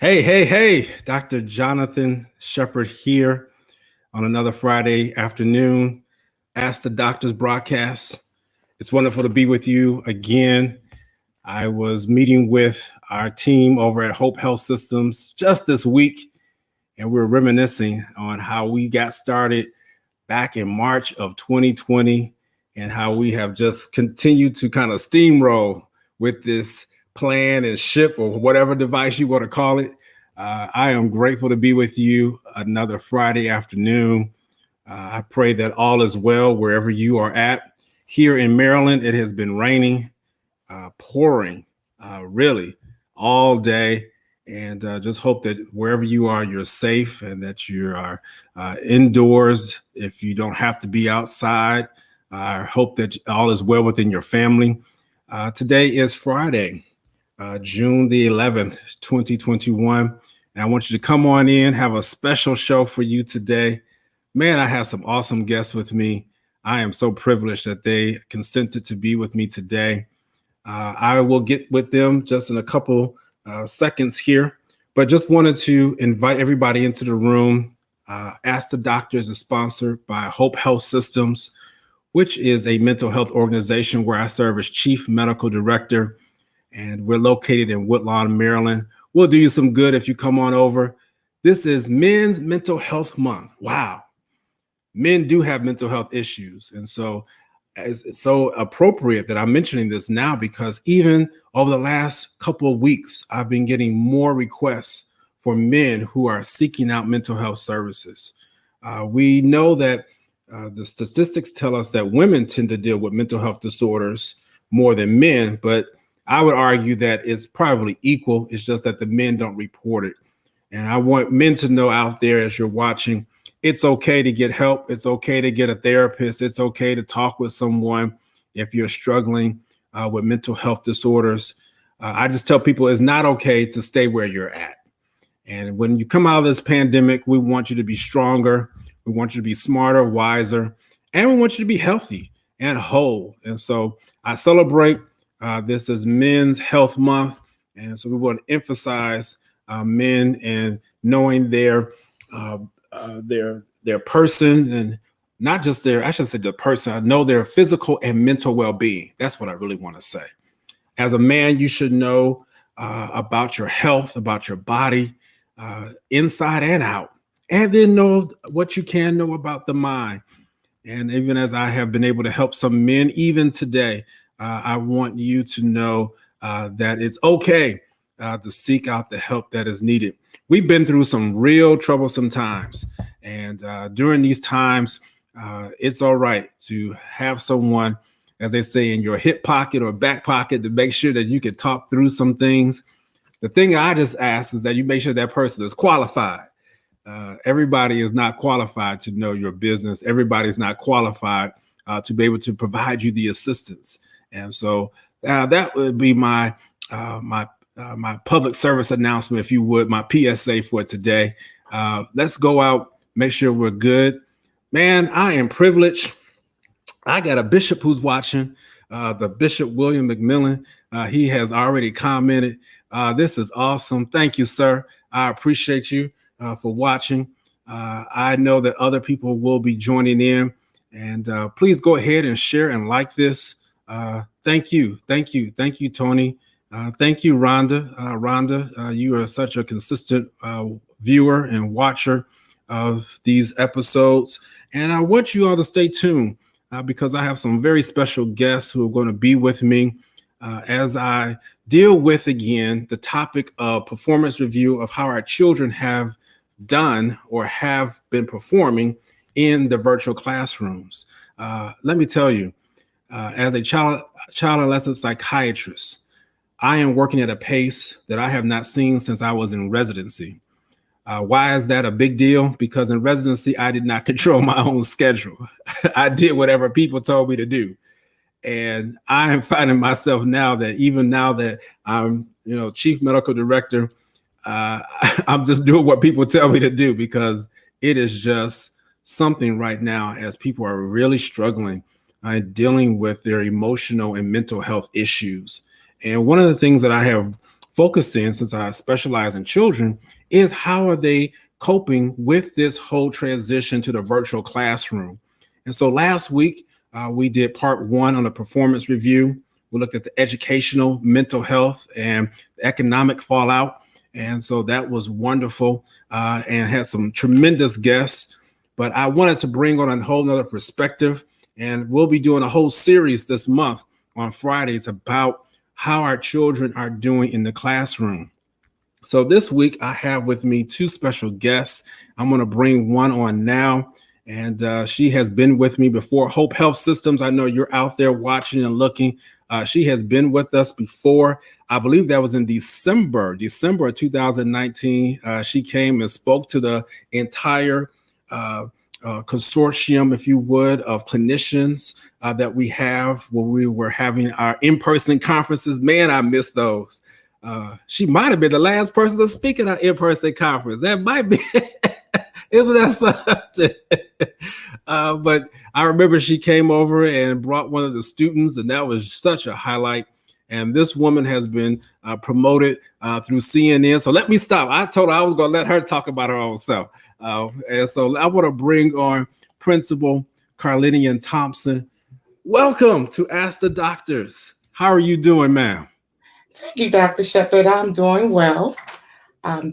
Hey, Dr. Jonathan Shepard here on another Friday afternoon. Ask the Doctors broadcast. It's wonderful to be with you again. I was meeting with our team over at Hope Health Systems just this week, and we were reminiscing on how we got started back in March of 2020 and how we have just continued to kind of steamroll with this plan and ship or whatever device you want to call it. I am grateful to be with you another Friday afternoon. I pray that all is well wherever you are at. Here in Maryland, it has been raining, pouring, really all day. And just hope that wherever you are, you're safe and that you are indoors. If you don't have to be outside, I hope that all is well within your family. Today is Friday, June the 11th, 2021. And I want you to come on in, have a special show for you today. Man, I have some awesome guests with me. I am so privileged that they consented to be with me today. I will get with them just in a couple seconds here, but just wanted to invite everybody into the room. Ask the Doctors is sponsored by Hope Health Systems, which is a mental health organization where I serve as Chief Medical Director, and we're located in Woodlawn, Maryland. We'll do you some good if you come on over. This is Men's Mental Health Month. Wow. Men do have mental health issues, and so it's so appropriate that I'm mentioning this now because even over the last couple of weeks, I've been getting more requests for men who are seeking out mental health services. We know that the statistics tell us that women tend to deal with mental health disorders more than men, but I would argue that it's probably equal. It's just that the men don't report it. And I want men to know out there as you're watching, it's okay to get help. It's okay to get a therapist. It's okay to talk with someone if you're struggling with mental health disorders. I just tell people it's not okay to stay where you're at. And when you come out of this pandemic, we want you to be stronger. We want you to be smarter, wiser, and we want you to be healthy and whole. And so I celebrate this is Men's Health Month. And so we want to emphasize men and knowing their person, and not just their, I should say the person, I know their physical and mental well-being. That's what I really want to say. As a man, you should know about your health, about your body, inside and out, and then know what you can know about the mind. And even as I have been able to help some men, even today, I want you to know that it's okay to seek out the help that is needed. We've been through some real troublesome times. And during these times, it's all right to have someone, as they say, in your hip pocket or back pocket to make sure that you can talk through some things. The thing I just ask is that you make sure that person is qualified. Everybody is not qualified to know your business. Everybody's not qualified to be able to provide you the assistance. And so that would be my public service announcement, if you would, my PSA for today. Let's go out, make sure we're good. Man, I am privileged. I got a bishop who's watching, the Bishop William McMillan. He has already commented. This is awesome. Thank you, sir. I appreciate you for watching. I know that other people will be joining in, and please go ahead and share and like this. Thank you, Tony. Thank you, Rhonda. Rhonda, you are such a consistent viewer and watcher of these episodes. And I want you all to stay tuned because I have some very special guests who are going to be with me as I deal with, again, the topic of performance review of how our children have done or have been performing in the virtual classrooms. Let me tell you, as a child adolescent psychiatrist, I am working at a pace that I have not seen since I was in residency. Why is that a big deal? Because in residency, I did not control my own schedule. I did whatever people told me to do. And I am finding myself now that even now that I'm, chief medical director, I'm just doing what people tell me to do because it is just something right now as people are really struggling dealing with their emotional and mental health issues. And one of the things that I have focus in, since I specialize in children, is how are they coping with this whole transition to the virtual classroom. And so last week, we did part one on the performance review. We looked at the educational, mental health, and economic fallout. And so that was wonderful, and had some tremendous guests. But I wanted to bring on a whole nother perspective. And we'll be doing a whole series this month on Fridays about how our children are doing in the classroom. So this week, I have with me two special guests. I'm going to bring one on now. And she has been with me before. Hope Health Systems, I know you're out there watching and looking. She has been with us before. I believe that was in December of 2019. She came and spoke to the entire consortium, if you would, of clinicians that we have when we were having our in-person conferences. Man, I miss those. She might have been the last person to speak at our in-person conference. That might be, isn't that something? But I remember she came over and brought one of the students, and that was such a highlight. And this woman has been promoted through CNN. So let me stop. I told her I was going to let her talk about her own self. And so I want to bring on Principal Carlinian Thompson. Welcome to Ask the Doctors. How are you doing, ma'am? Thank you, Dr. Shepard. I'm doing well.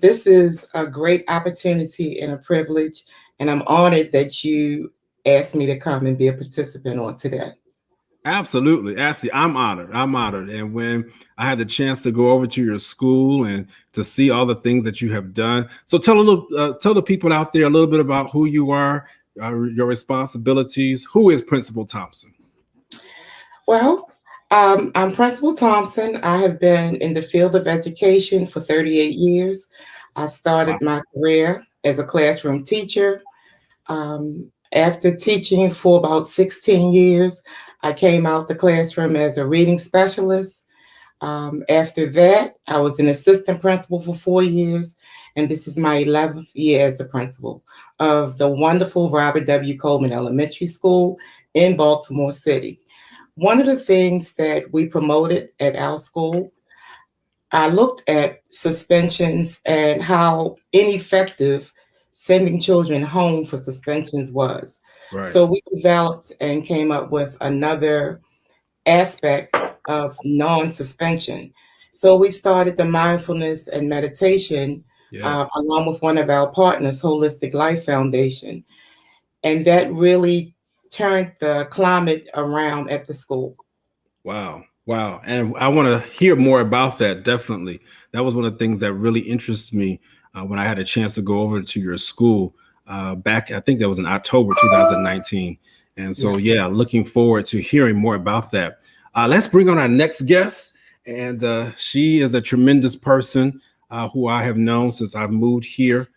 This is a great opportunity and a privilege, and I'm honored that you asked me to come and be a participant on today. Absolutely. Actually, I'm honored. And when I had the chance to go over to your school and to see all the things that you have done. So tell the people out there a little bit about who you are, your responsibilities. Who is Principal Thompson? Well, I'm Principal Thompson. I have been in the field of education for 38 years. I started my career as a classroom teacher. After teaching for about 16 years, I came out the classroom as a reading specialist. After that, I was an assistant principal for 4 years, and this is my 11th year as the principal of the wonderful Robert W. Coleman Elementary School in Baltimore City. One of the things that we promoted at our school, I looked at suspensions and how ineffective sending children home for suspensions was. Right. So we developed and came up with another aspect of non-suspension. So we started the mindfulness and meditation along with one of our partners, Holistic Life Foundation. And that really turned the climate around at the school. Wow. And I want to hear more about that. Definitely. That was one of the things that really interests me when I had a chance to go over to your school back, I think that was in October 2019. And so, looking forward to hearing more about that. Let's bring on our next guest. And she is a tremendous person who I have known since I've moved here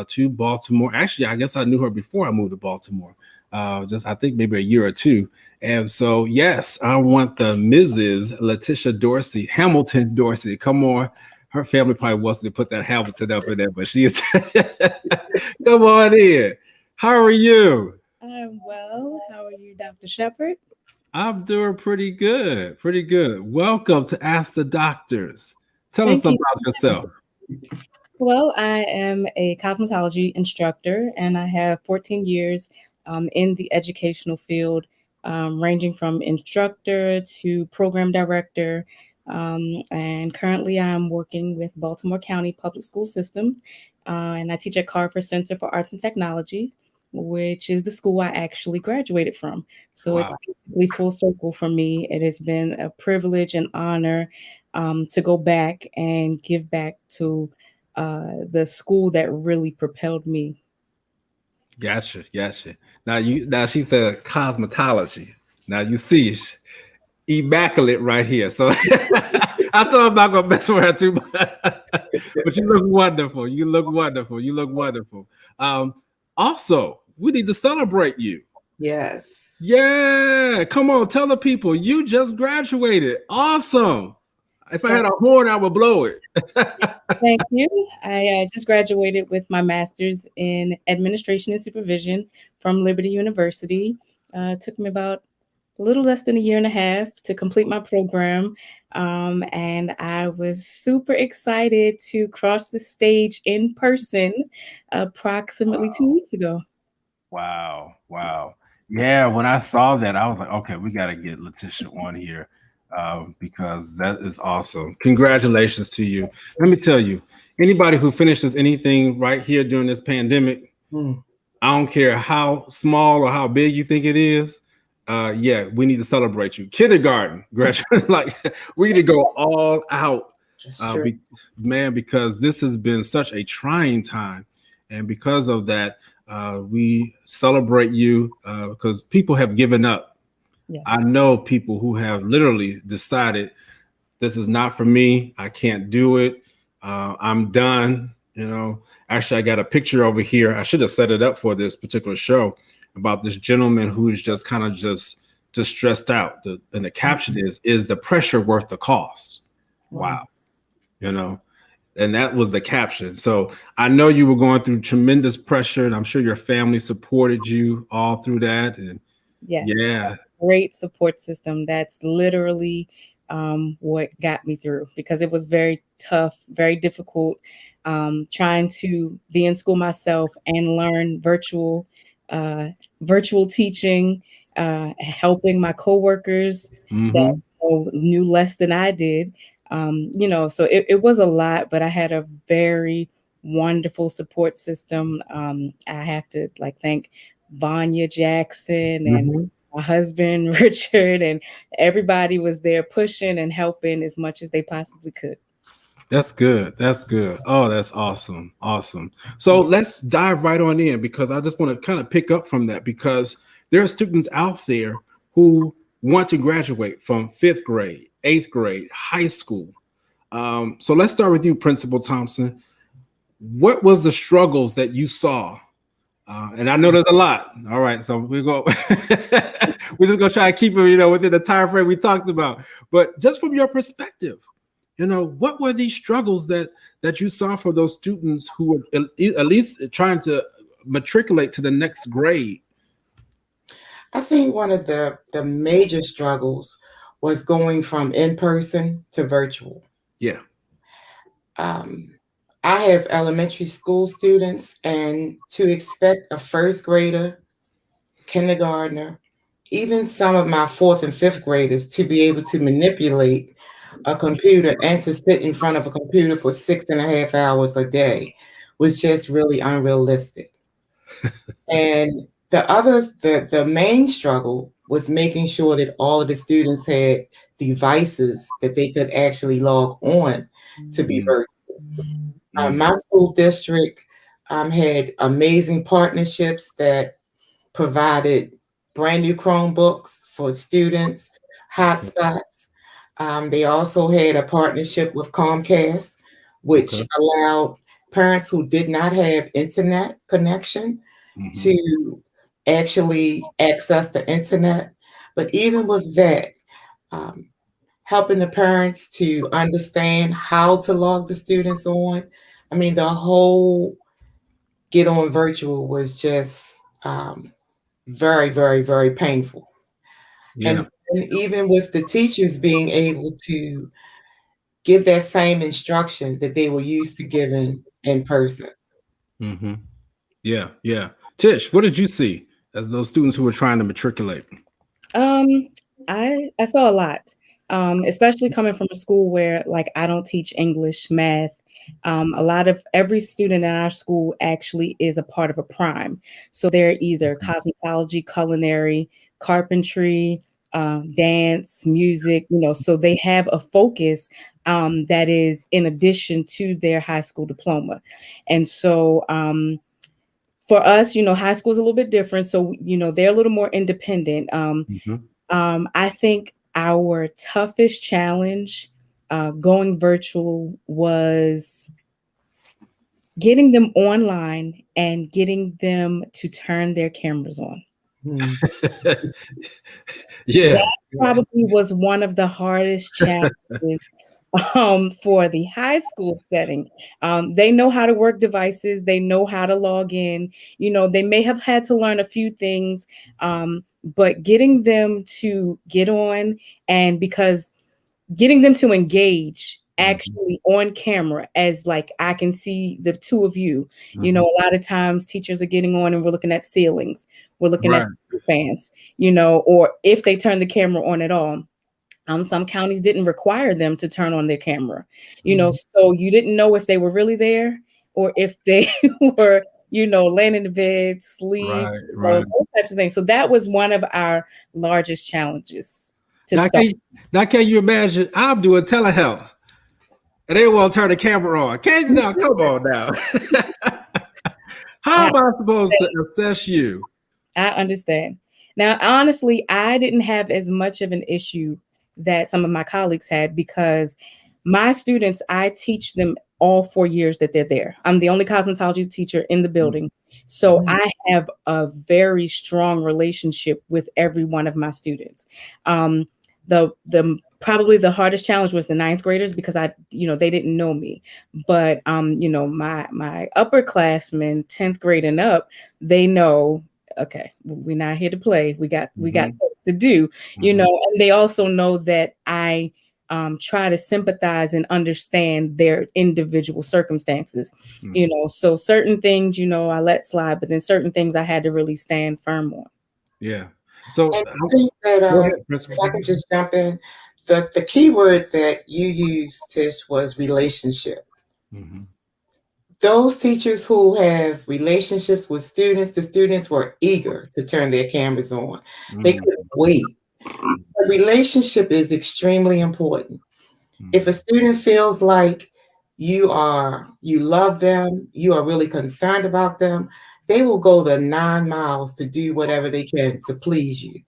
to Baltimore. Actually, I guess I knew her before I moved to Baltimore, I think maybe a year or two. And so, yes, I want the Mrs. Letitia Dorsey, Hamilton Dorsey. Come on. Her family probably wants to put that Hamilton up in there, but she is. Come on in. How are you? I'm well. How are you, Dr. Shepard? I'm doing pretty good. Welcome to Ask the Doctors. Tell us about yourself. Well, I am a cosmetology instructor, and I have 14 years in the educational field, ranging from instructor to program director. And currently, I'm working with Baltimore County Public School System, and I teach at Carver Center for Arts and Technology, which is the school I actually graduated from. So It's basically full circle for me. It has been a privilege and honor to go back and give back to the school that really propelled me. Gotcha. Now she said cosmetology. Now you see, immaculate right here. So I thought I'm not gonna mess with her too much. But you look wonderful. Also, we need to celebrate you. Yes. Yeah. Come on, tell the people you just graduated. Awesome. If I had a horn, I would blow it. Thank you. I just graduated with my master's in administration and supervision from Liberty University. It took me about a little less than a year and a half to complete my program. And I was super excited to cross the stage in person approximately 2 weeks ago. Wow. Wow. Yeah, when I saw that, I was like, okay, we got to get Letitia on here because that is awesome. Congratulations to you. Let me tell you, anybody who finishes anything right here during this pandemic, Mm. I don't care how small or how big you think it is. Yeah, we need to celebrate you. Kindergarten graduate, like we need to go all out, That's true. man, because this has been such a trying time, and because of that, we celebrate you because people have given up. I Yes. know people who have literally decided this is not for me. I can't do it. I'm done. Actually, I got a picture over here. I should have set it up for this particular show about this gentleman who's just kind of just stressed out. And the caption is the pressure worth the cost? Wow. And that was the caption. So I know you were going through tremendous pressure, and I'm sure your family supported you all through that. And Yes. yeah, Great support system. That's literally what got me through because it was very tough, very difficult trying to be in school myself and learn uh, virtual teaching, helping my coworkers that hmm knew less than I did. So it was a lot, but I had a very wonderful support system. I have to thank Vanya Jackson and hmm my husband, Richard, and everybody was there pushing and helping as much as they possibly could. That's good. That's good. Oh, that's awesome. Awesome. So let's dive right on in because I just want to kind of pick up from that because there are students out there who want to graduate from fifth grade, eighth grade, high school. So let's start with you, Principal Thompson. What was the struggles that you saw? And I know there's a lot. All right, so we're just gonna try to keep it, within the time frame we talked about. But just from your perspective, what were these struggles that you saw for those students who were at least trying to matriculate to the next grade? I think one of the major struggles was going from in person to virtual. Yeah. Um, I have elementary school students, and to expect a first grader, kindergartner, even some of my fourth and fifth graders to be able to manipulate a computer and to sit in front of a computer for 6.5 hours a day was just really unrealistic. And the main struggle was making sure that all of the students had devices that they could actually log on to be Mm, virtual. My school district had amazing partnerships that provided brand new Chromebooks for students, okay. hotspots. They also had a partnership with Comcast, which Okay. allowed parents who did not have internet connection Mhm. to actually access the internet. But even with that, um, helping the parents to understand how to log the students on. I mean, the whole get on virtual was just very, very, very painful. Yeah. And even with the teachers being able to give that same instruction that they were used to giving in person. hmm Yeah. Yeah. Tish, what did you see as those students who were trying to matriculate? Um, I saw a lot, especially coming from a school where I don't teach English, math. A lot of every student in our school actually is a part of a prime. So they're either Mhm. cosmetology, culinary, carpentry, dance, music, so they have a focus that is in addition to their high school diploma. And so for us, high school is a little bit different. So, they're a little more independent. Mhm. I think our toughest challenge going virtual was getting them online and getting them to turn their cameras on. Hmm. Yeah. That probably was one of the hardest challenges for the high school setting. They know how to work devices, they know how to log in. They may have had to learn a few things, but getting them to get on, and because getting them to engage Mhm. actually on camera, as like I can see the two of you. You Mhm. know, a lot of times teachers are getting on and we're looking at ceilings, we're looking at Right. ceiling fans, you know, or if they turn the camera on at all. Some counties didn't require them to turn on their camera, you know, Mhm. so you didn't know if they were really there or if they were, you know, laying in the bed, sleep, Right. you know, Right. those types of things. So that was one of our largest challenges to Now start. now can you imagine? I'm doing telehealth and they won't turn the camera on. Can you now? Come on now. How I am I supposed to assess you? I understand. Now, honestly, I didn't have as much of an issue that some of my colleagues had because my students, I teach them all 4 years that they're there. I'm the only cosmetology teacher in the building. So Mm. I have a very strong relationship with every one of my students. The probably the hardest challenge was the ninth graders because they didn't know me. But my upperclassmen, 10th grade and up, they know, okay, we're not here to play. We got Mhm. to do, Mhm. and they also know that I try to sympathize and understand their individual circumstances, Mhm. so certain things, I let slide, but then certain things I had to really stand firm on. Yeah. So And I think that go ahead, if Principal. I could just jump in, the key word that you used, Tish, was relationship. Mhm. Those teachers who have relationships with students, the students were eager to turn their cameras on. They Mhm. couldn't wait. A relationship is extremely important. If a Mhm. student feels like you love them, you are really concerned about them, they will go the 9 miles to do whatever they can to please you.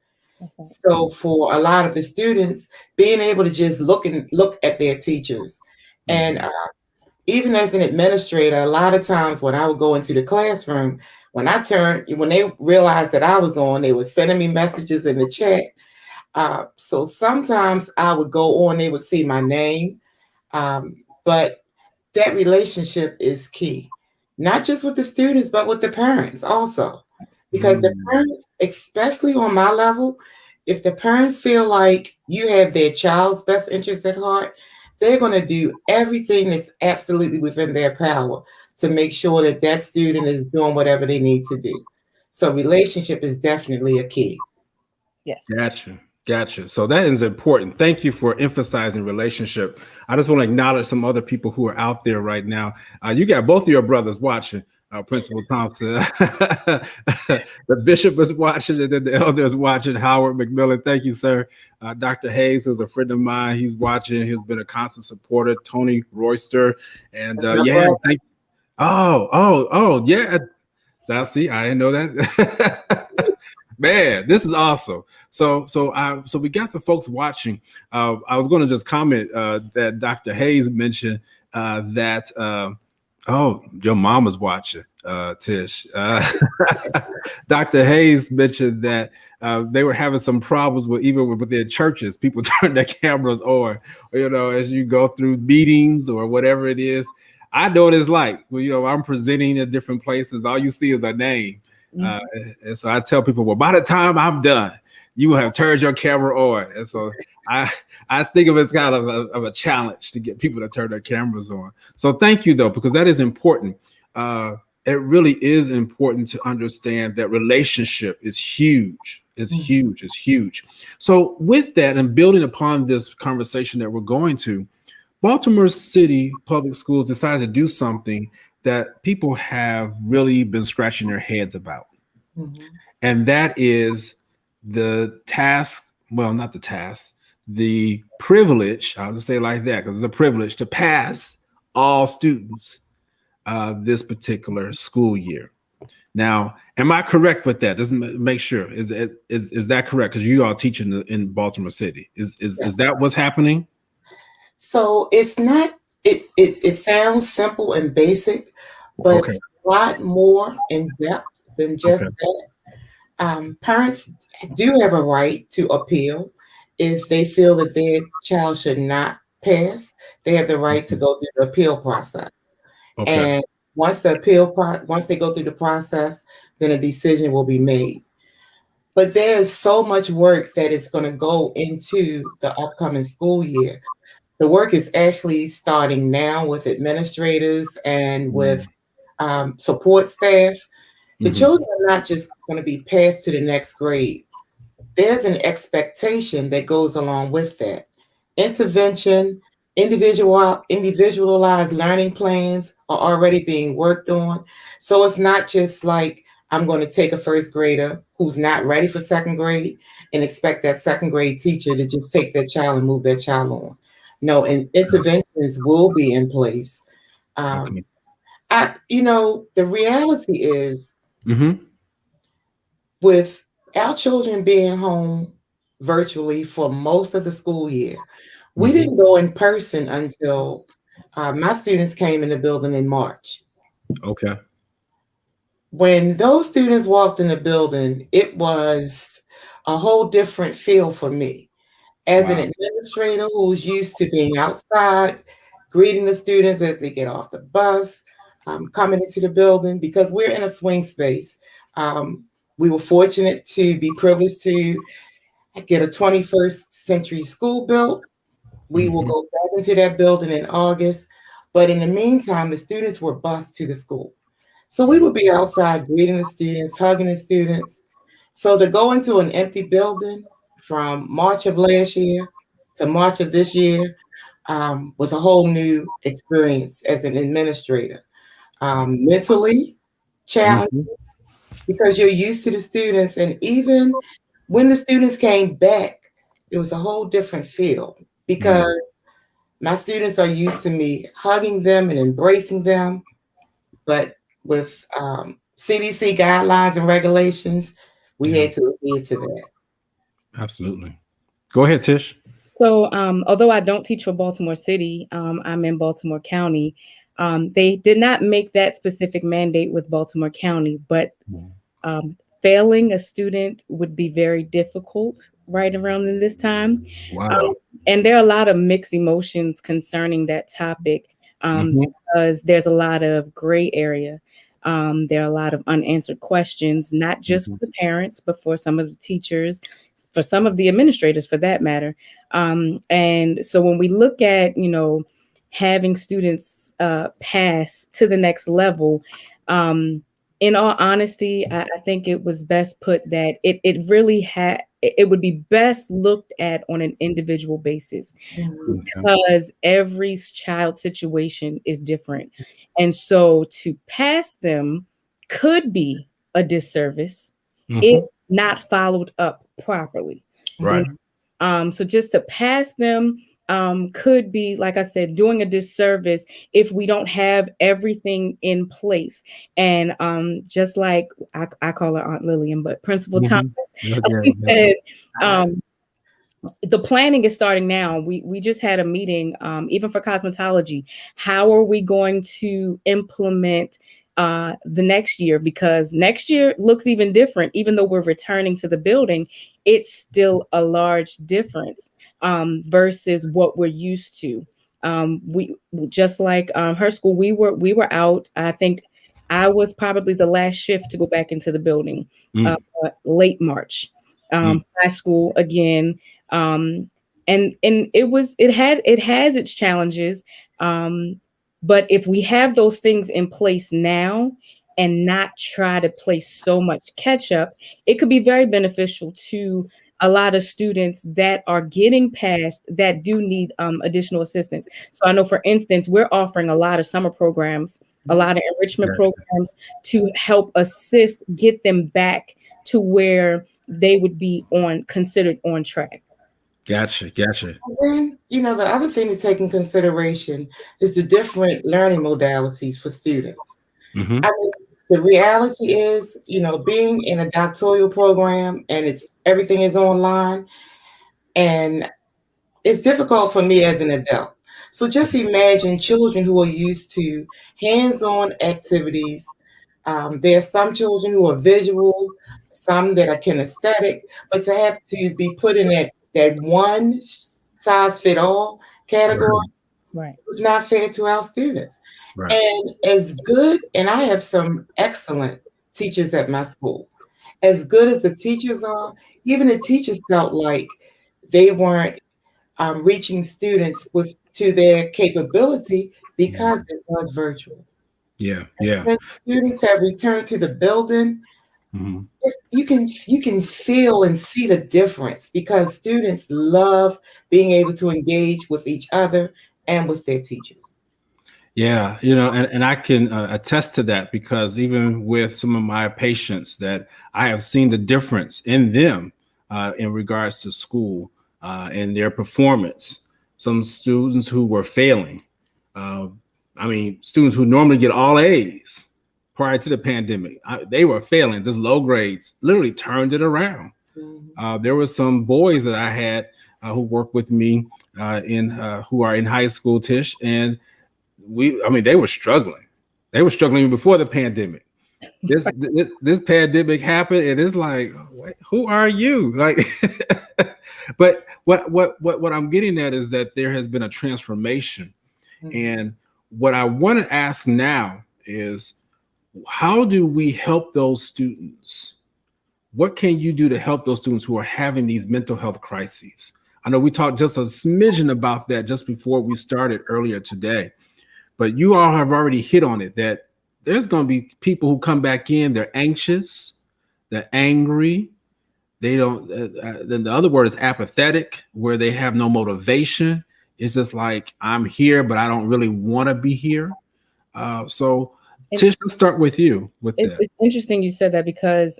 Okay. So for a lot of the students, being able to just look at their teachers, and Mhm. even as an administrator, a lot of times when I would go into the classroom, when they realized that I was on, they were sending me messages in the chat. So sometimes I would go on, they would see my name, but that relationship is key, not just with the students, but with the parents also. Because the Mhm. parents, especially on my level, if the parents feel like you have their child's best interest at heart, they're going to do everything that's absolutely within their power to make sure that that student is doing whatever they need to do. So, relationship is definitely a key. Yes. Gotcha. Gotcha. So that is important. Thank you for emphasizing relationship. I just want to acknowledge some other people who are out there right now. You got both of your brothers watching, Principal Thompson. The bishop is watching, and then the elder is watching. Howard McMillan, thank you, sir. Dr. Hayes, who's a friend of mine, he's watching. He's been a constant supporter. Tony Royster, and That's my yeah, brother. thank. Oh, yeah. Now, see, I didn't know that. Man, this is awesome. So we got the folks watching. I was going to just comment that Dr. Hayes mentioned that. Oh, your mom was watching, Tish. Dr. Hayes mentioned that they were having some problems with their churches. People turn their cameras on, as you go through meetings or whatever it is. I know what it's like. Well, I'm presenting at different places. All you see is a name. And so I tell people, well, by the time I'm done, you will have turned your camera on. And so I think of it as kind of a challenge to get people to turn their cameras on. So thank you, though, because that is important. It really is important to understand that relationship is huge. It's huge. It's huge. So with that and building upon this conversation that we're going to, Baltimore City Public Schools decided to do something that people have really been scratching their heads about. Mhm. And that is the task, well, not the task, the privilege, I'll just say it like that, because it's a privilege to pass all students this particular school year. Now, am I correct with that? Just make sure. Is that correct? Because you are teaching in Baltimore City. Is that what's happening? So it's not. It sounds simple and basic, but Okay. it's a lot more in depth than Okay. just that. Parents do have a right to appeal if they feel that their child should not pass. They have the right to go through the appeal process, Okay. and once they go through the process, then a decision will be made. but there is so much work that is going to go into the upcoming school year. The work is actually starting now with administrators and with support staff. The children are not just going to be passed to the next grade. There's an expectation that goes along with that. Intervention, individualized learning plans are already being worked on. So it's not just like I'm going to take a first grader who's not ready for second grade and expect that second grade teacher to just take that child and move that child on. No, and interventions will be in place. Okay. The reality is, Mm-hmm. with our children being home virtually for most of the school year, we didn't go in person until my students came in the building in March. Okay. When those students walked in the building, it was a whole different feel for me. As an administrator who's used to being outside, greeting the students as they get off the bus, coming into the building, because we're in a swing space. We were fortunate to be privileged to get a 21st century school built. We will go back into that building in August. But in the meantime, the students were bused to the school. So we would be outside greeting the students, hugging the students. So to go into an empty building from March of last year to March of this year was a whole new experience as an administrator. Mentally challenging because you're used to the students. And even when the students came back, it was a whole different feel because my students are used to me hugging them and embracing them. But with CDC guidelines and regulations, we had to adhere to that. Absolutely. Go ahead, Tish. So, although I don't teach for Baltimore City, I'm in Baltimore County. They did not make that specific mandate with Baltimore County, but failing a student would be very difficult right around in this time. Wow. And there are a lot of mixed emotions concerning that topic because there's a lot of gray area. There are a lot of unanswered questions, not just for the parents, but for some of the teachers, for some of the administrators for that matter. And so when we look at, having students pass to the next level, in all honesty, I think it was best put that it really it would be best looked at on an individual basis because every child situation is different. And so to pass them could be a disservice if not followed up properly. Right. So just to pass them could be, like I said, doing a disservice if we don't have everything in place. And just like I call her Aunt Lillian, but Principal Thomas says, the planning is starting now. We just had a meeting, even for cosmetology. How are we going to implement the next year? Because next year looks even different. Even though we're returning to the building, it's still a large difference versus what we're used to. We just like her school, we were out. I think I was probably the last shift to go back into the building, late March. High school again. And it has its challenges. But if we have those things in place now and not try to play so much catch up, it could be very beneficial to a lot of students that are getting past that do need additional assistance. So I know, for instance, we're offering a lot of summer programs, a lot of enrichment programs to help assist, get them back to where they would be considered on track. Gotcha. And then, the other thing to take in consideration is the different learning modalities for students. I mean, the reality is, being in a doctoral program and everything is online, and it's difficult for me as an adult. So just imagine children who are used to hands-on activities. There are some children who are visual, some that are kinesthetic, but to have to be put in that one size fit all category was not fair to our students. And as good, and I have some excellent teachers at my school, as good as the teachers are, even the teachers felt like they weren't reaching students with to their capability Yeah. because it was virtual. Yeah. Yeah. When students have returned to the building, Mhm. you can feel and see the difference because students love being able to engage with each other and with their teachers. Yeah, and I can attest to that because even with some of my patients that I have seen the difference in them in regards to school and their performance. Some students who were failing, uh, I mean, students who normally get all A's prior to the pandemic, they were failing, just low grades, literally turned it around. Mhm. There were some boys that I had who work with me in who are in high school, Tish, and they were struggling. They were struggling even before the pandemic. This pandemic happened, and it's like, wait, who are you? Like, but what I'm getting at is that there has been a transformation, Mhm. and what I want to ask now is, how do we help those students? What can you do to help those students who are having these mental health crises? I know we talked just a smidgen about that just before we started earlier today. But you all have already hit on it that there's going to be people who come back in, they're anxious, they're angry. They don't, then the other word is apathetic, where they have no motivation. It's just like, I'm here, but I don't really want to be here. So, And Tish, let's start with you with it's, that. it's interesting you said that because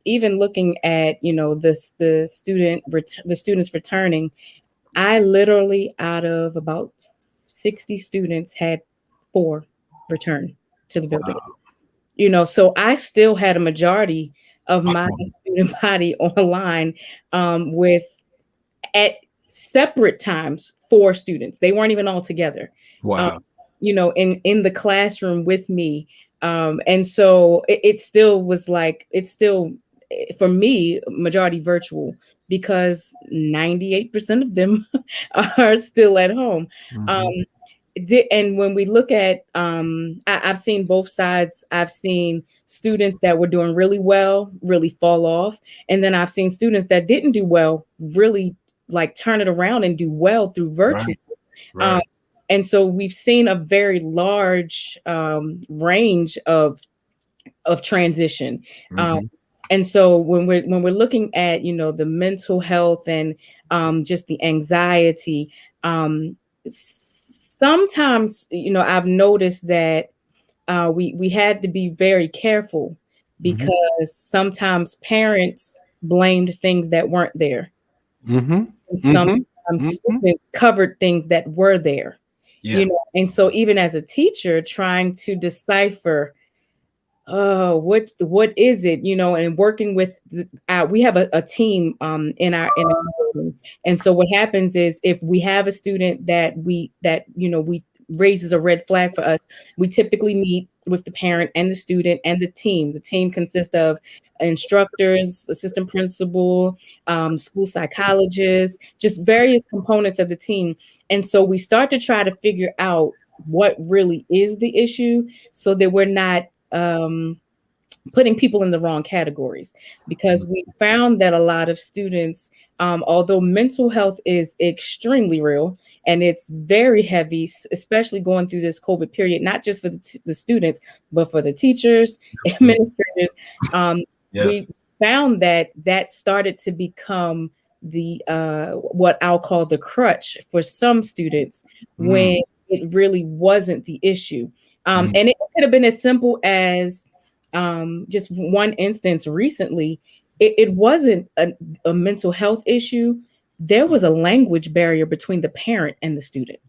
even looking at the students returning, I literally out of about 60 students had 4 return to the building. Wow. So I still had a majority of my Wow. student body online with at separate times 4 students. They weren't even all together. Um, Wow. in the classroom with me. And so it still was like it's still for me majority virtual because 98% of them are still at home. Um, Mhm. and when we look at I've seen both sides. I've seen students that were doing really well really fall off, and then I've seen students that didn't do well really like turn it around and do well through virtual. Right. um, Right. and so we've seen a very large range of transition. um, Mhm. and so when we're looking at the mental health and just the anxiety, sometimes I've noticed that we had to be very careful Mhm. because sometimes parents blamed things that weren't there, Mhm. and Mhm. sometimes Mhm. students covered things that were there. Yeah. And so even as a teacher trying to decipher, oh, what is it, and working with we have a team in our building. And so what happens is if we have a student that we raises a red flag for us, we typically meet with the parent and the student and the team consists of instructors, assistant principal, school psychologists, just various components of the team. And so we start to try to figure out what really is the issue so that we're not putting people in the wrong categories, because we found that a lot of students, although mental health is extremely real and it's very heavy, especially going through this COVID period, not just for the students, but for the teachers, Absolutely. administrators. We Yes. found that started to become the what I'll call the crutch for some students Mm. when it really wasn't the issue. Mm. And it could have been as simple as just one instance recently. It wasn't a mental health issue. There was a language barrier between the parent and the student.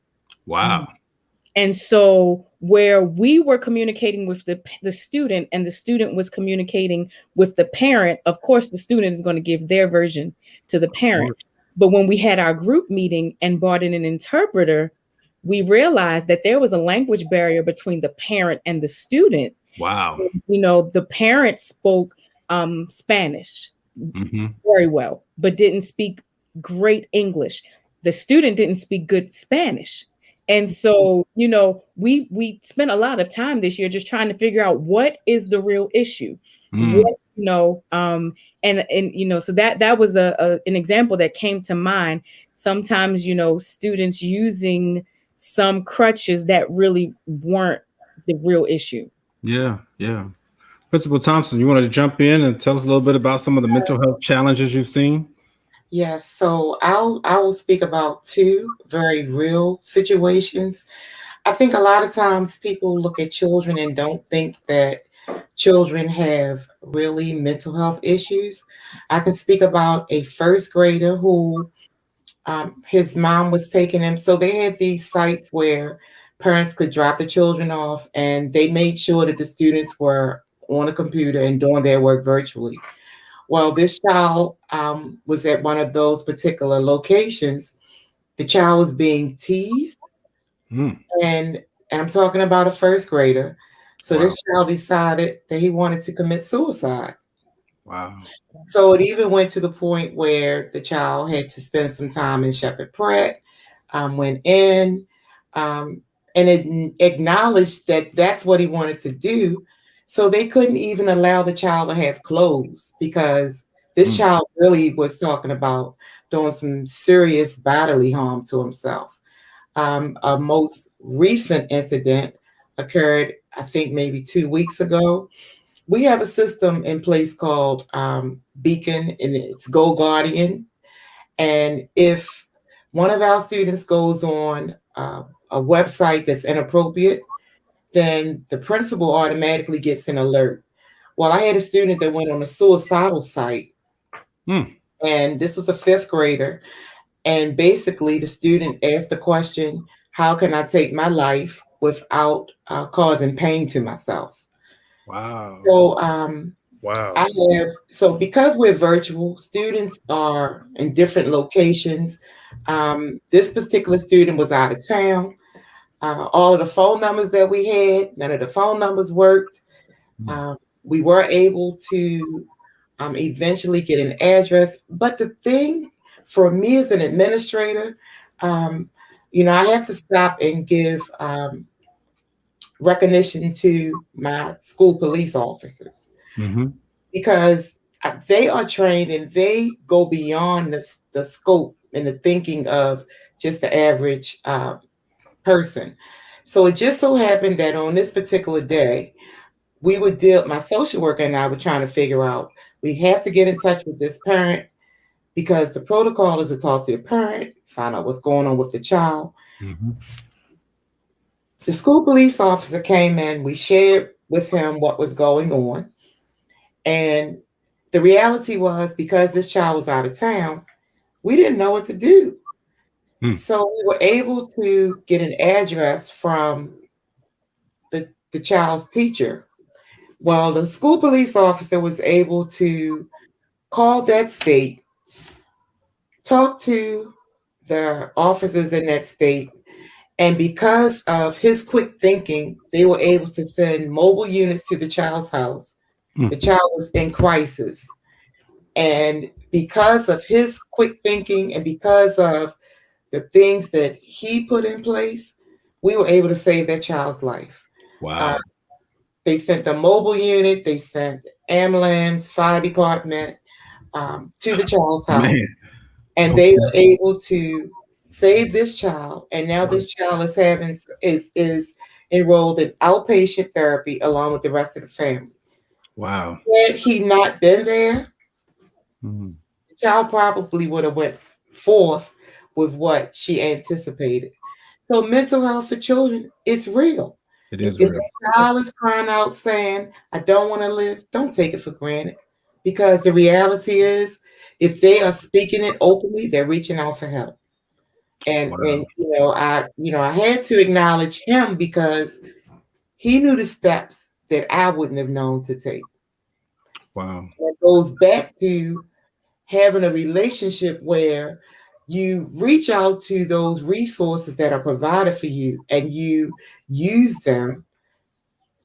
Wow. And so where we were communicating with the student and the student was communicating with the parent, of course, the student is going to give their version to the parent. But when we had our group meeting and brought in an interpreter, we realized that there was a language barrier between the parent and the student. Wow. The parent spoke Spanish Mhm. very well, but didn't speak great English. The student didn't speak good Spanish. And so, we spent a lot of time this year just trying to figure out what is the real issue. Mm. What So that was an example that came to mind. Sometimes, students using some crutches that really weren't the real issue. Yeah, yeah. Principal Thompson, you wanted to jump in and tell us a little bit about some of the mental health challenges you've seen? Yes, so I will speak about two very real situations. I think a lot of times people look at children and don't think that children have really mental health issues. I can speak about a first grader who his mom was taking him. So they had these sites where parents could drop the children off, and they made sure that the students were on a computer and doing their work virtually. Well, this child was at one of those particular locations. The child was being teased, Mm, and I'm talking about a first grader. So wow. this child decided that he wanted to commit suicide. Wow. So it even went to the point where the child had to spend some time in Shepherd Pratt, went in, and it acknowledged that that's what he wanted to do. So they couldn't even allow the child to have clothes because this Mm, child really was talking about doing some serious bodily harm to himself. A most recent incident occurred, I think, maybe 2 weeks ago. We have a system in place called Beacon, and it's Go Guardian. And if one of our students goes on a website that's inappropriate, then the principal automatically gets an alert. Well, I had a student that went on a suicidal site, mm, and this was a fifth grader. And basically, the student asked the question, how can I take my life without causing pain to myself? wow. So Wow. because we're virtual, students are in different locations. This particular student was out of town. All of the phone numbers that we had, none of the phone numbers worked. Mm, Um, we were able to eventually get an address. But the thing for me as an administrator, um, I have to stop and give recognition to my school police officers mhm, because they are trained and they go beyond the scope and the thinking of just the average person. So it just so happened that on this particular day, my social worker and I were trying to figure out, we have to get in touch with this parent because the protocol is to talk to the parent, find out what's going on with the child. mhm. The school police officer came in, we shared with him what was going on. And the reality was, because this child was out of town, we didn't know what to do. Hmm. So we were able to get an address from the child's teacher. Well, the school police officer was able to call that state, talk to the officers in that state, and because of his quick thinking, they were able to send mobile units to the child's house. Hmm. The child was in crisis. And because of his quick thinking and because of the things that he put in place, we were able to save that child's life. Wow. They sent a mobile unit, they sent ambulance, fire department to the child's house, Man. and they were able to save this child. And now this child is enrolled in outpatient therapy along with the rest of the family. Wow. Had he not been there, Mhm. the child probably would have went forth with what she anticipated. So mental health for children, it's real. It is If real. a child is crying out saying, I don't want to live, don't take it for granted. Because the reality is, if they are speaking it openly, they're reaching out for help. And Wow. I had to acknowledge him because he knew the steps that I wouldn't have known to take. Wow. It goes back to having a relationship where you reach out to those resources that are provided for you and you use them,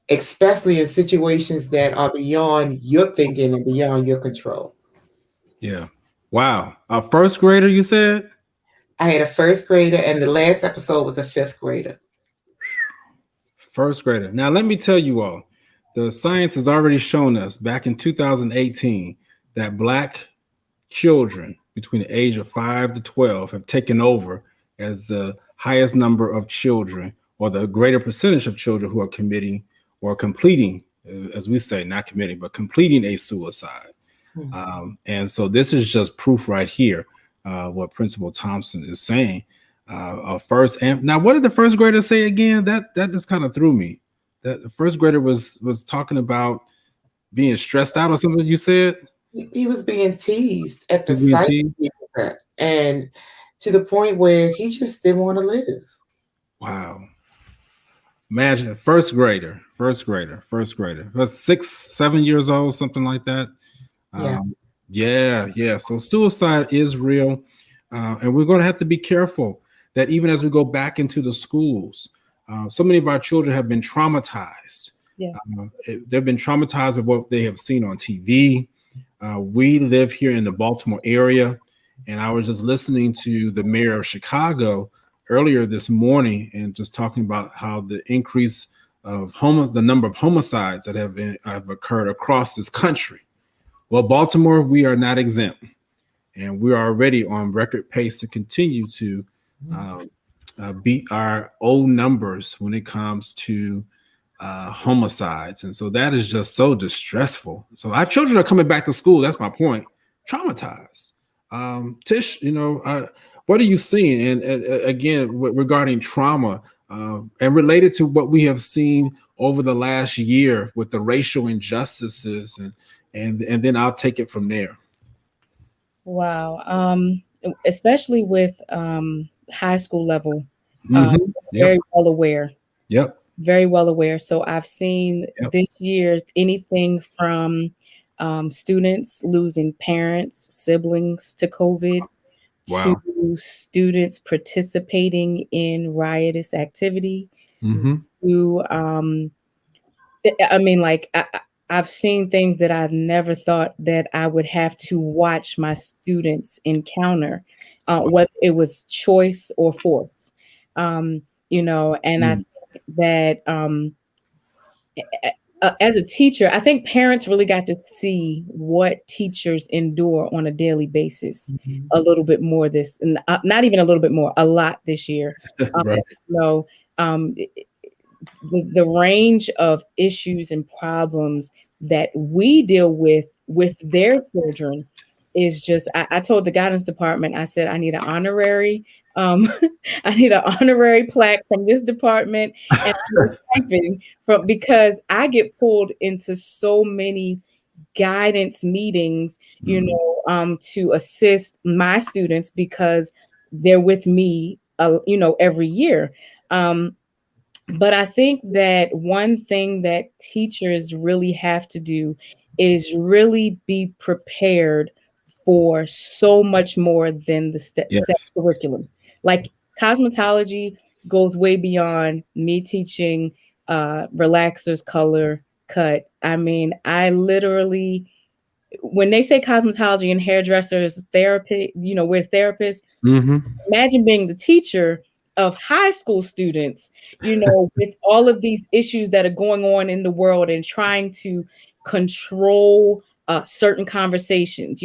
especially in situations that are beyond your thinking and beyond your control. Yeah. Wow. A first grader, you said? I had a first grader, and the last episode was a fifth grader. First grader. Now, let me tell you all, the science has already shown us back in 2018 that Black children between the age of 5 to 12 have taken over as the highest number of children, or the greater percentage of children who are committing or completing, as we say, not committing, but completing a suicide. And so this is just proof right here, what Principal Thompson is saying. First, and now what did the first grader say again? That just kind of threw me. That the first grader was talking about being stressed out or something. You said He was being teased at the He was being site, teased? and to the point where he just didn't want to live. Wow. Imagine first grader, was 6, 7 years old, something like that. Yeah. Yeah. So suicide is real. And we're going to have to be careful that even as we go back into the schools, so many of our children have been traumatized. Yeah. They've been traumatized with what they have seen on TV. We live here in the Baltimore area, and I was just listening to the mayor of Chicago earlier this morning and just talking about how the increase of the number of homicides that have occurred across this country. Well, Baltimore, we are not exempt, and we are already on record pace to continue to beat our old numbers when it comes to homicides. And so that is just so distressful. So our children are coming back to school. That's my point. Traumatized. Tish, what are you seeing? And again, regarding trauma and related to what we have seen over the last year with the racial injustices, and then I'll take it from there. Wow. Especially with high school level, Yep. very well aware. Yep. Very well aware. So I've seen Yep. this year anything from students losing parents, siblings to COVID, Wow. to students participating in riotous activity, Mm-hmm. to I've seen things that I never thought that I would have to watch my students encounter, whether it was choice or force. And I think that as a teacher, I think parents really got to see what teachers endure on a daily basis a little bit more not even a little bit more, a lot this year. Right. The range of issues and problems that we deal with their children is just, I told the guidance department, I said, I need an honorary I need an honorary plaque from this department and because I get pulled into so many guidance meetings, to assist my students because they're with me, every year. But I think that one thing that teachers really have to do is really be prepared for so much more than the set curriculum. Like cosmetology goes way beyond me teaching relaxers, color, cut. I mean, I literally, when they say cosmetology and hairdressers, therapy, we're therapists. Imagine being the teacher of high school students, with all of these issues that are going on in the world and trying to control certain conversations.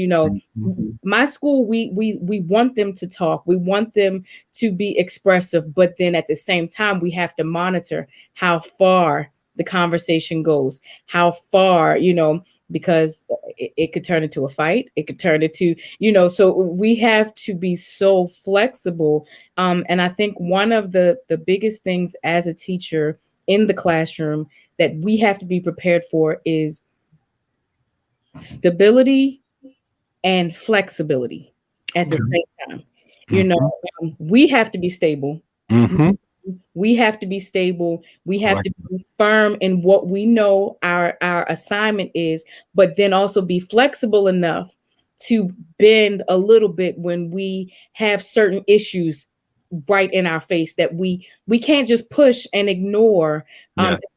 My school, we want them to talk. We want them to be expressive, but then at the same time, we have to monitor how far the conversation goes, how far, because it could turn into a fight. It could turn into, so we have to be so flexible. And I think one of the biggest things as a teacher in the classroom that we have to be prepared for is stability and flexibility at the same time. We have to be stable. We have to be stable. We have to be firm in what we know our assignment is, but then also be flexible enough to bend a little bit when we have certain issues right in our face that we can't just push and ignore.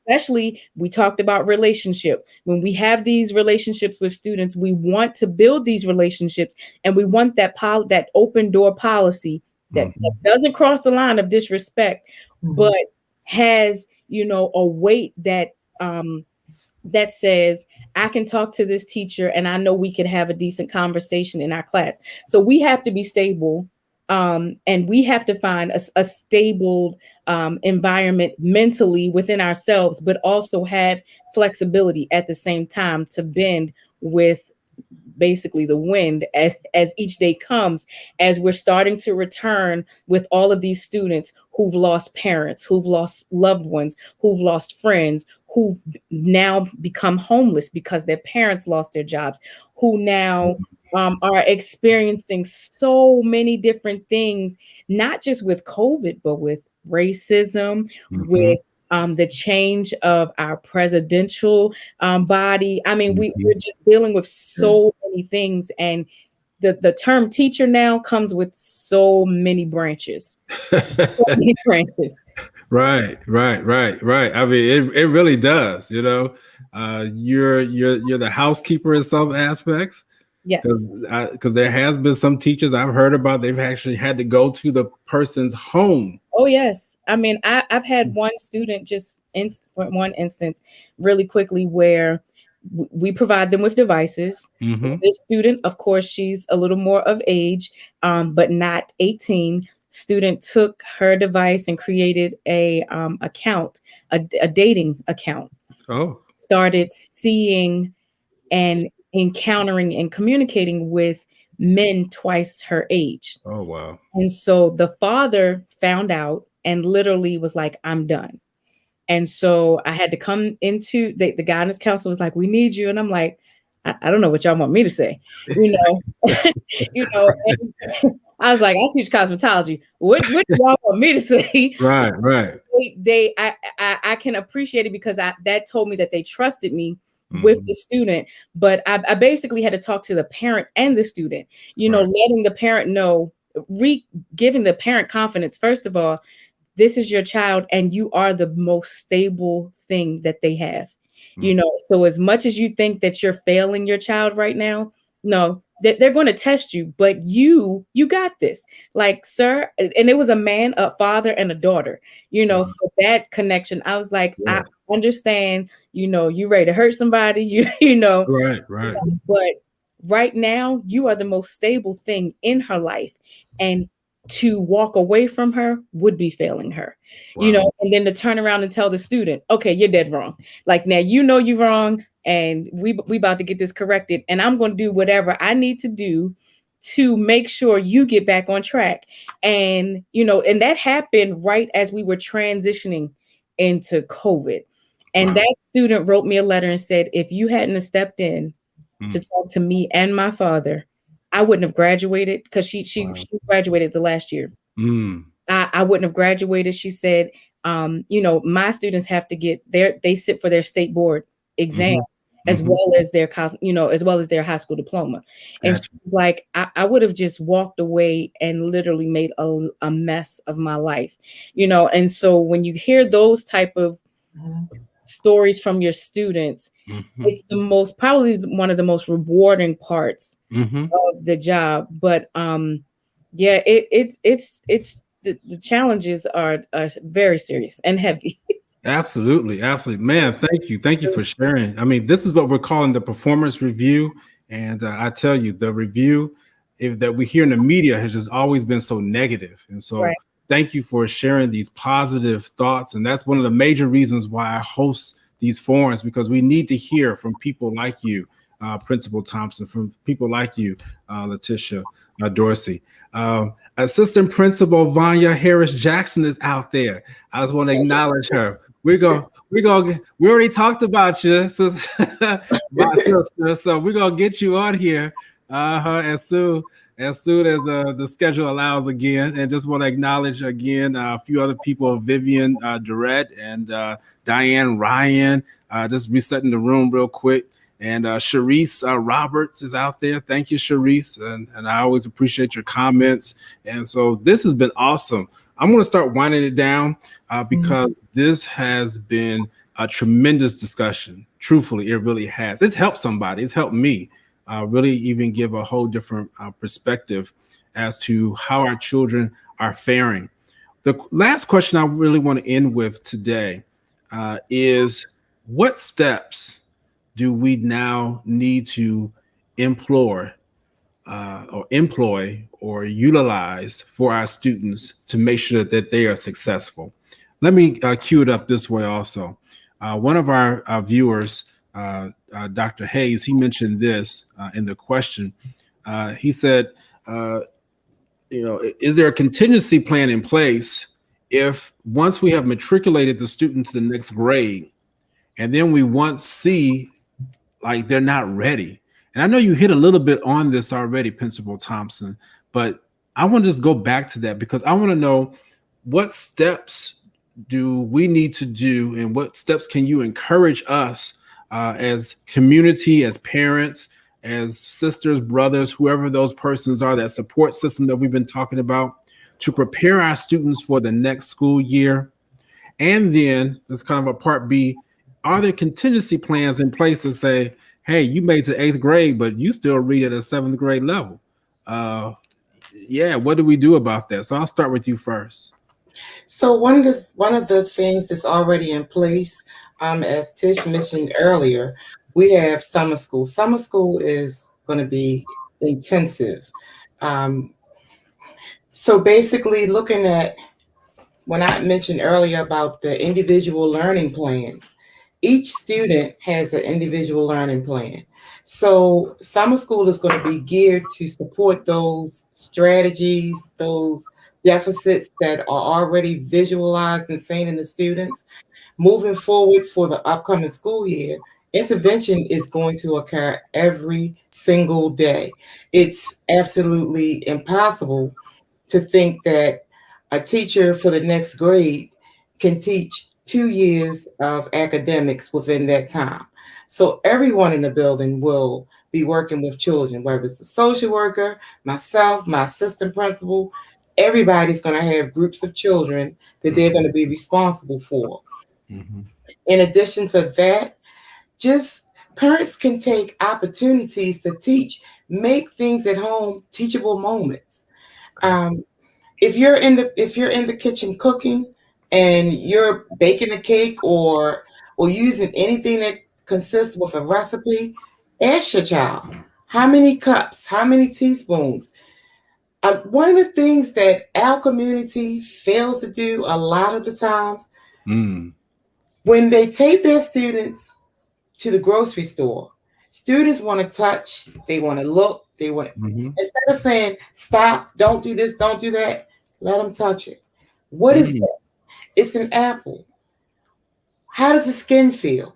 Especially, we talked about relationship. When we have these relationships with students, we want to build these relationships, and we want that open door policy that doesn't cross the line of disrespect, but has, a weight that that says, I can talk to this teacher and I know we could have a decent conversation in our class. So we have to be stable. And we have to find a stable environment mentally within ourselves, but also have flexibility at the same time to bend with basically the wind as each day comes, as we're starting to return with all of these students who've lost parents, who've lost loved ones, who've lost friends, who've now become homeless because their parents lost their jobs, who now are experiencing so many different things, not just with COVID, but with racism, with the change of our presidential body. I mean, we're just dealing with so many things, and the term teacher now comes with so many branches. So many branches. Right. I mean, it really does. You know, you're the housekeeper in some aspects. Yes. Because there has been some teachers I've heard about, they've actually had to go to the person's home. Oh, yes. I mean, I've had one student for one instance, really quickly, where we provide them with devices. This student, of course, she's a little more of age, but not 18. Student took her device and created a dating account. Oh. Started seeing and encountering and communicating with men twice her age. Oh, wow. And so the father found out and literally was like, I'm done. And so I had to come into the guidance counselor was like, we need you. And I'm like, I don't know what y'all want me to say, you know. And I was like, I teach cosmetology. What do y'all want me to say? Right. I can appreciate it because that told me that they trusted me with the student, but I basically had to talk to the parent and the student, letting the parent know, giving the parent confidence. First of all, this is your child and you are the most stable thing that they have, so as much as you think that you're failing your child right now, no, they're going to test you, but you got this, like, sir. And it was a father and a daughter, so that connection, I was like, I understand, you ready to hurt somebody, right. But right now you are the most stable thing in her life, and to walk away from her would be failing her. And then to turn around and tell the student, okay, you're dead wrong. Like, now you're wrong, and we about to get this corrected, and I'm going to do whatever I need to do to make sure you get back on track. And and that happened right as we were transitioning into COVID. And that student wrote me a letter and said, if you hadn't have stepped in to talk to me and my father, I wouldn't have graduated, because she graduated the last year. I wouldn't have graduated. She said, my students have to they sit for their state board exam, as well as their high school diploma. And she's like, I would have just walked away and literally made a mess of my life, And so when you hear those type of stories from your students, it's probably one of the most rewarding parts of the job. But it's the challenges are very serious and heavy. Absolutely, man. Thank you for sharing. I mean, this is what we're calling the performance review, and I tell you, the review that we hear in the media has just always been so negative, and so. Right. Thank you for sharing these positive thoughts. And that's one of the major reasons why I host these forums, because we need to hear from people like you, Principal Thompson, from people like you, Letitia Dorsey. Assistant Principal Vanya Harris Jackson is out there. I just want to acknowledge her. We already talked about you, my sister. So we're going to get you on here as soon as the schedule allows again. And just want to acknowledge again a few other people, Vivian Durrett and Diane Ryan, just resetting the room real quick. And Sharice Roberts is out there. Thank you, Sharice. And I always appreciate your comments. And so this has been awesome. I'm going to start winding it down because this has been a tremendous discussion. Truthfully, it really has. It's helped somebody. It's helped me. Really even give a whole different perspective as to how our children are faring. The last question I really want to end with today is, what steps do we now need to employ or utilize for our students to make sure that they are successful? Let me cue it up this way also. One of our viewers, Dr. Hayes, he mentioned this in the question. He said, is there a contingency plan in place if once we have matriculated the student to the next grade and then we once see like they're not ready? And I know you hit a little bit on this already, Principal Thompson, but I want to just go back to that because I want to know what steps do we need to do and what steps can you encourage us as community, as parents, as sisters, brothers, whoever those persons are, that support system that we've been talking about, to prepare our students for the next school year? And then that's kind of a part B. Are there contingency plans in place to say, hey, you made it to 8th grade, but you still read at a 7th grade level? What do we do about that? So I'll start with you first. So one of the things that's already in place, as Tish mentioned earlier, we have summer school. Summer school is going to be intensive. So basically, looking at when I mentioned earlier about the individual learning plans, each student has an individual learning plan. So summer school is going to be geared to support those strategies, those deficits that are already visualized and seen in the students. Moving forward for the upcoming school year, intervention is going to occur every single day. It's absolutely impossible to think that a teacher for the next grade can teach 2 years of academics within that time. So everyone in the building will be working with children, whether it's a social worker, myself, my assistant principal. Everybody's going to have groups of children that they're going to be responsible for. Mm-hmm. In addition to that, just parents can take opportunities to teach, make things at home teachable moments. If you're in the kitchen cooking and you're baking a cake or using anything that consists with a recipe, ask your child, how many cups, how many teaspoons? One of the things that our community fails to do a lot of the times, when they take their students to the grocery store, students want to touch, they want to look, they want, instead of saying, stop, don't do this, don't do that, let them touch it. What is that? It's an apple. How does the skin feel?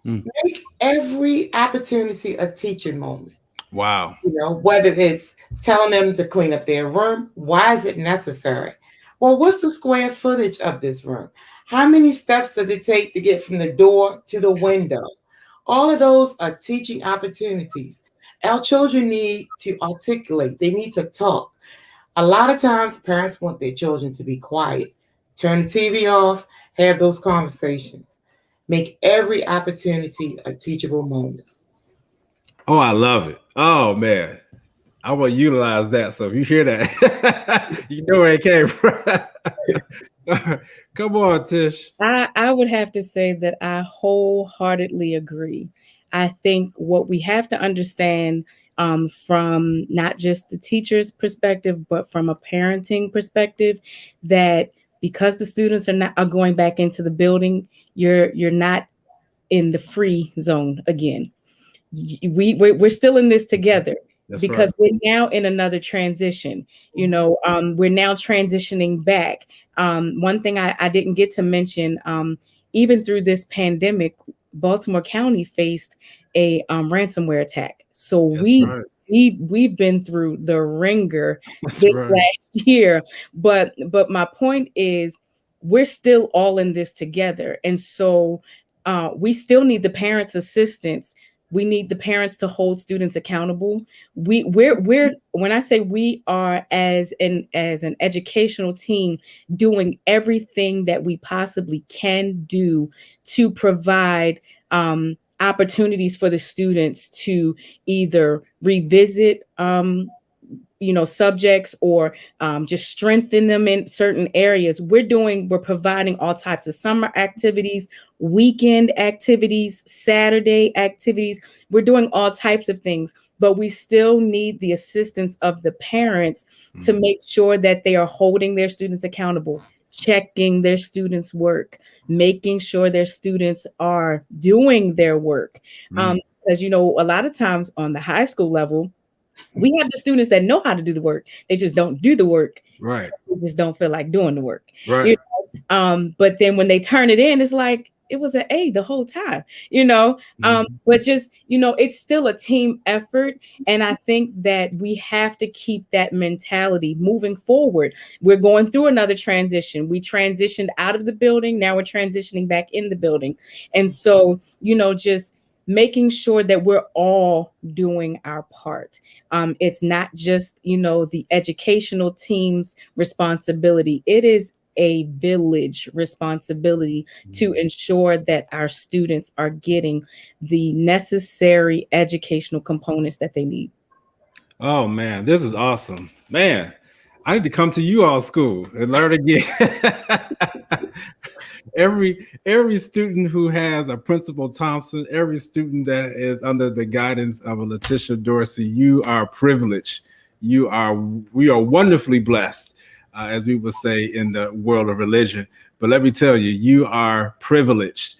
Make every opportunity a teaching moment. Wow. Whether it's telling them to clean up their room, why is it necessary? Well, what's the square footage of this room? How many steps does it take to get from the door to the window? All of those are teaching opportunities. Our children need to articulate. They need to talk. A lot of times parents want their children to be quiet. Turn the TV off, have those conversations. Make every opportunity a teachable moment. Oh, I love it. Oh, man. I will utilize that. So if you hear that, you know where it came from. Come on, Tish. I would have to say that I wholeheartedly agree. I think what we have to understand from not just the teacher's perspective, but from a parenting perspective, that because the students are going back into the building, you're not in the free zone again. We're still in this together. That's because right. We're now in another transition. We're now transitioning back. One thing I didn't get to mention, even through this pandemic, Baltimore County faced a ransomware attack. So we've been through the ringer last year. But my point is, we're still all in this together, and so we still need the parents' assistance. We need the parents to hold students accountable. We're when I say we are as an educational team doing everything that we possibly can do to provide opportunities for the students to either revisit subjects or just strengthen them in certain areas. We're providing all types of summer activities, weekend activities, Saturday activities. We're doing all types of things, but we still need the assistance of the parents to make sure that they are holding their students accountable, checking their students' work, making sure their students are doing their work. Because, a lot of times on the high school level, we have the students that know how to do the work. They just don't do the work. Right. They just don't feel like doing the work. Right. But then when they turn it in, it's like, it was an A the whole time, but just, it's still a team effort. And I think that we have to keep that mentality moving forward. We're going through another transition. We transitioned out of the building. Now we're transitioning back in the building. And so, just making sure that we're all doing our part. It's not just, the educational team's responsibility. It is a village responsibility to ensure that our students are getting the necessary educational components that they need. Oh man, this is awesome. Man, I need to come to you all school and learn again. Every student who has a Principal Thompson, every student that is under the guidance of a Letitia Dorsey, you are privileged. We are wonderfully blessed, as we would say in the world of religion. But let me tell you, you are privileged.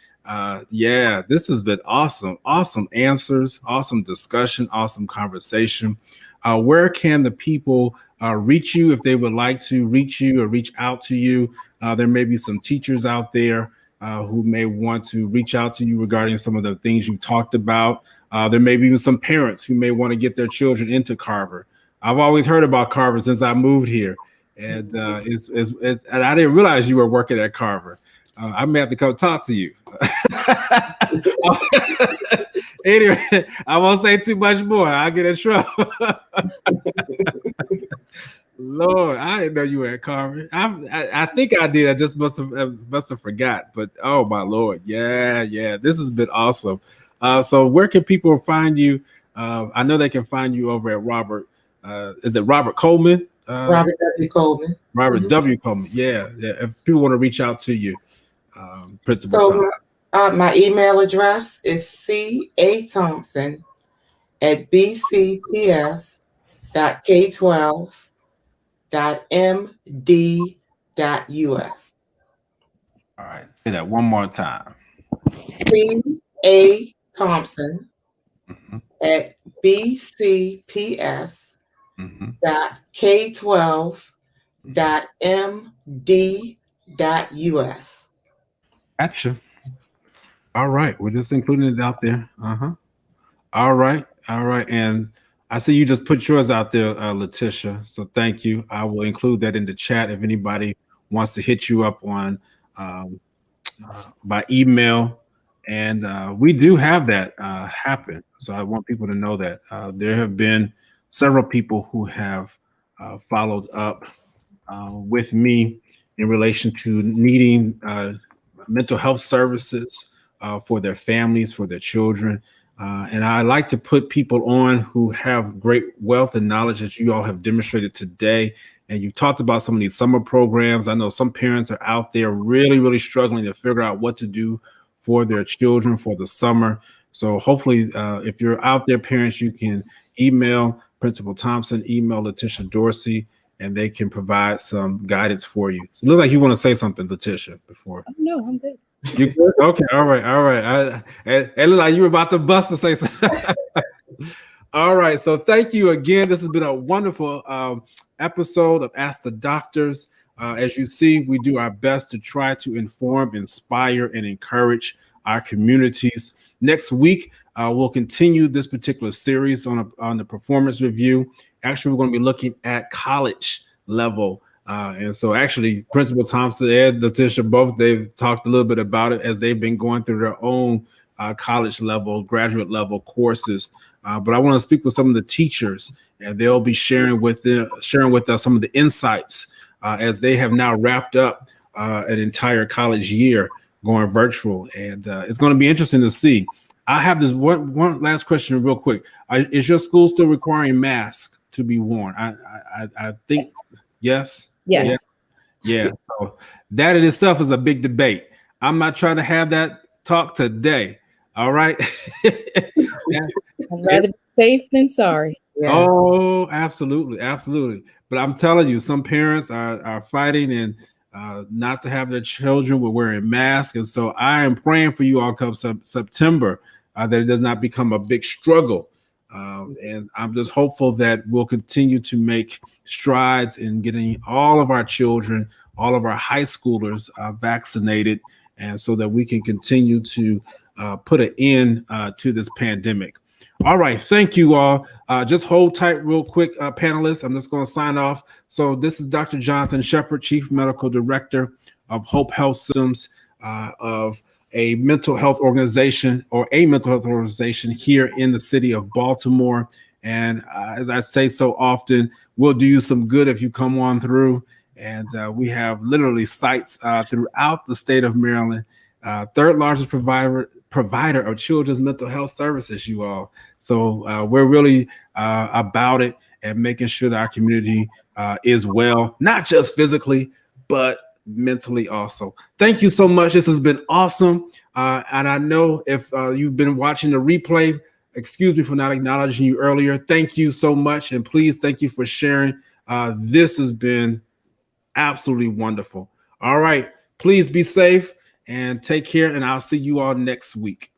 This has been awesome. Awesome answers, awesome discussion, awesome conversation. Where can the people reach you if they would like to reach you or reach out to you? There may be some teachers out there who may want to reach out to you regarding some of the things you talked about. There may be even some parents who may want to get their children into Carver. I've always heard about Carver since I moved here. And and I didn't realize you were working at Carver. I may have to come talk to you. Anyway, I won't say too much more. I'll get in trouble. Lord, I didn't know you were at Carver. I think I did. I just must have forgot. But oh my Lord, yeah. This has been awesome. So where can people find you? I know they can find you over at Robert. Is it Robert Coleman? Robert W. Coleman. Robert W. Coleman. Yeah. If people want to reach out to you, Principal. So my email address is ca.thompson@bcps.k12.md.us. All right. Say that one more time. C.A. Thompson at bcps.k12.md.us. Gotcha. All right. We're just including it out there. All right. And I see you just put yours out there, Letitia. So thank you. I will include that in the chat if anybody wants to hit you up on by email. And we do have that happen. So I want people to know that there have been several people who have followed up with me in relation to needing mental health services for their families, for their children. And I like to put people on who have great wealth and knowledge that you all have demonstrated today. And you've talked about some of these summer programs. I know some parents are out there really, really struggling to figure out what to do for their children for the summer. So hopefully, if you're out there, parents, you can email Principal Thompson, email Letitia Dorsey, and they can provide some guidance for you. So it looks like you want to say something, Letitia, before. Oh, no, I'm good. You good? Okay, all right. It looked like you were about to bust to say something. All right, so thank you again. This has been a wonderful episode of Ask the Doctors. As you see, we do our best to try to inform, inspire, and encourage our communities. Next week, we'll continue this particular series on the performance review. Actually, we're going to be looking at college level. And so actually, Principal Thompson and Letitia, both, they've talked a little bit about it as they've been going through their own college level, graduate level courses. But I want to speak with some of the teachers, and they'll be sharing with us some of the insights as they have now wrapped up an entire college year going virtual. And it's going to be interesting to see. I have this one last question real quick. Is your school still requiring masks to be worn. I think yes. Yes. Yeah. So that in itself is a big debate. I'm not trying to have that talk today. All right. I'd rather be safe than sorry. Yes. Oh, absolutely, absolutely. But I'm telling you, some parents are fighting and not to have their children with wearing masks, and so I am praying for you all come September that it does not become a big struggle. And I'm just hopeful that we'll continue to make strides in getting all of our children, all of our high schoolers vaccinated, and so that we can continue to put an end to this pandemic. All right, thank you all. Just hold tight real quick, panelists. I'm just going to sign off. So this is Dr. Jonathan Shepard, Chief Medical Director of Hope Health Systems, of a mental health organization here in the city of Baltimore. And as I say so often, we'll do you some good if you come on through. And we have literally sites throughout the state of Maryland, third largest provider of children's mental health services, you all. So we're really about it and making sure that our community is well, not just physically, but mentally also. Thank you so much. This has been awesome. And I know if you've been watching the replay, excuse me for not acknowledging you earlier. Thank you so much. And please, thank you for sharing. This has been absolutely wonderful. All right. Please be safe and take care. And I'll see you all next week.